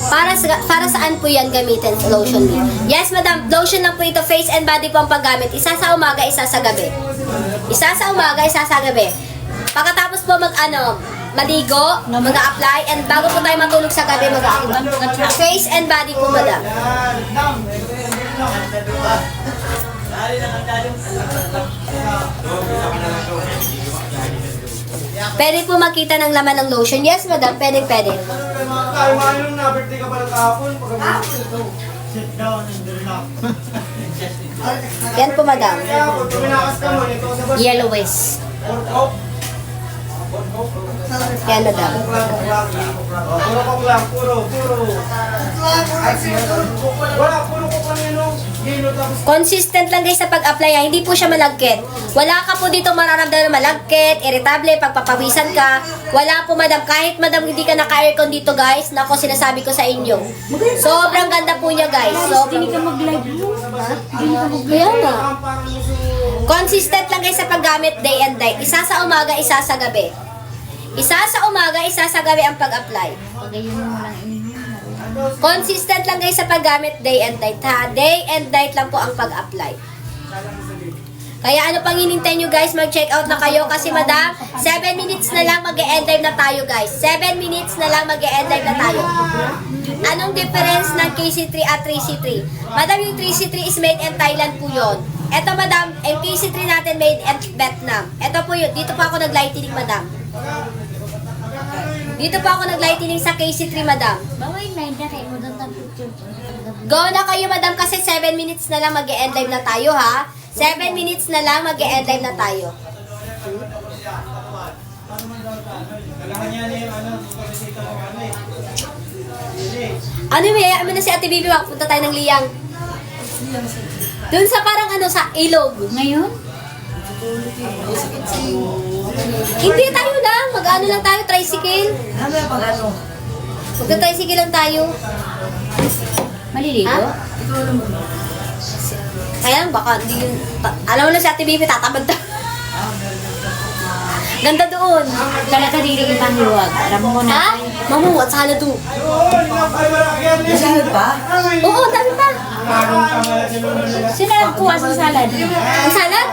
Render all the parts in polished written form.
Para saan po yan gamitin sa lotion mo? Yes, madam. Lotion lang po ito. Face and body po ang paggamit. Isa sa umaga, isa sa gabi. Isa sa umaga, isa sa gabi. Pagkatapos po maligo, mag-a-apply, and bago po tayo matulog sa gabi, mag-a-apply. Face and body po, madam. Pwede po makita ng laman ng lotion. Yes, madam. Pwede. Mayroon na, birthday ka pala kahapon. Sit down and relax. Yan po, madam. Pag tuminakas ka mo, ito sa bus. Yellowish. Yan, madam. Puro kok lang, puro. Wala, puro kok lang yun. Gino tapos. Consistent lang guys sa pag-apply. Hindi po siya malagkit. Wala ka po dito mararamdaman na malagkit, irritable, pagpapawisan ka. Wala po, madam. Kahit, madam, hindi ka naka-aircon dito, guys. Nako, sinasabi ko sa inyo. Sobrang ganda po niya, guys. Hindi ka mag-live mo. Kaya nga. Consistent lang guys sa paggamit day and night. Isa sa umaga, isa sa gabi. Isa sa umaga, isa sa gabi ang pag-apply. Pagayon mo lang Consistent lang guys sa paggamit day and night, ha? Day and night lang po ang pag-apply. Kaya ano pang hinintay nyo guys, mag-check out na kayo kasi madam, 7 minutes na lang mag-e-end live na tayo guys. 7 minutes na lang mag-e-end live na tayo. Anong difference ng KC3 at 3C3? Madam, yung 3C3 is made in Thailand po yun. Eto madam, yung KC3 natin made in Vietnam. Eto po yun, dito po ako nag-lightning madam. Dito po ako nag-lightning sa KC3 madam. Baway na yun, kaya mo doon ang picture. Go na kayo madam kasi 7 minutes na lang mag-e-end live na tayo ha. 7 minutes na lang mag-e-end live na tayo. Ano may mo na si Ate Bibi, punta tayo ng Liyang. Doon sa parang sa ilog. Ngayon? Hindi tayo lang, mag-ano lang tayo, tricycle. Ano yung pag-ano? Magta-tricycle lang tayo. Maliligo? Ha? Kaya lang, baka hindi yun. Alam mo na si Ate Bibi, tatamad ta. Ganda doon. Talaga dili kitang hiwag. Alam mo Ha? na. Mamuwat sana doon. Masyado pa? Oo, dami pa. Sino nagkuha sa salad? Ang salad?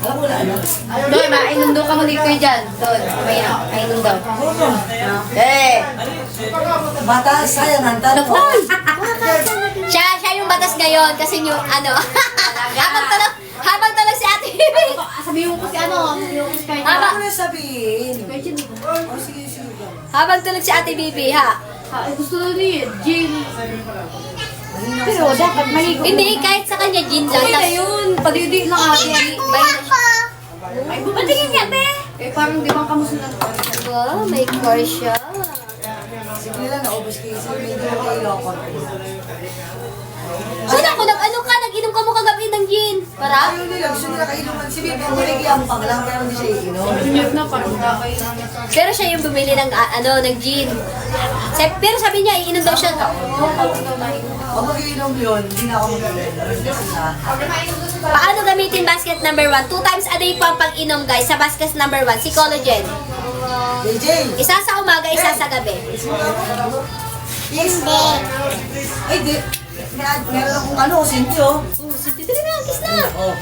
Alam mo na ano? Doon, mainom doon ka mag-ikoy dyan. Doon, mainom daw. Bata, sayang ang tanong. Nagpoy! Siya yung batas ngayon kasi yung habang tulog si Ate Bibi. Sabihin ko si sabihin ko si Kaya. Ano mo na sabihin? Oh, sige. Habang tulog si Ate Bibi, ha? Gusto na rin, Jin. Pero dapat maligo. Hindi, kahit sa kanya, gin lang. Okay na yun. Pagdidig ng ate. Ay, patingin nga, be. Eh, parang di ba kamusulan ko? Wow, may core siya. Sige lang, naubos kayo. Medyo kayo ako. Saan ako? Nag-inom ka mo kagabi ng gin. Para? Ayaw nila, gusto nila kainuman. Si Bibi, nagiyambang lang, pero hindi siya iinom. Sinyag na, parang dakay. Pero siya yung bumili ng, ng gin. Pero sabi niya, iinom daw siya. Pag mag-iinom yun, hindi na ako mag-iinom. Paano gamitin basket number 1? 2 times a day po ang pag-inom, guys, sa basket number 1. Si Collagen. JJ! Isa sa umaga, isa sa gabi. Yes! Ay, di. Meron akong Cynthia. Oh, dali na, kiss na. Oh.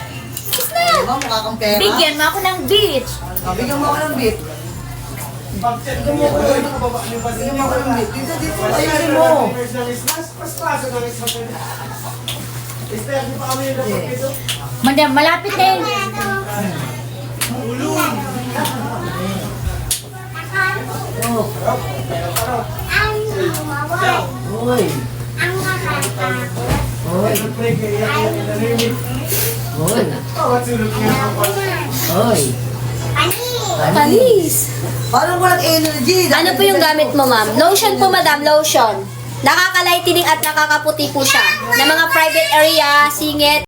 Kiss na. Diba, mukha kang pera? Bigyan mo ako ng beach. Bigyan mo ako ng beat. Bigyan mo ako ng beat. Dito, ayusin mo. Madam, malapit na yun. Oh. Hoy. Hoy. Hoy. Hoy. Panis. Parang walang energy. Ano po yung gamit mo, ma'am? Lotion po, madam. Lotion. Nakaka-lightening at nakakaputi po siya. Na mga private area, singit,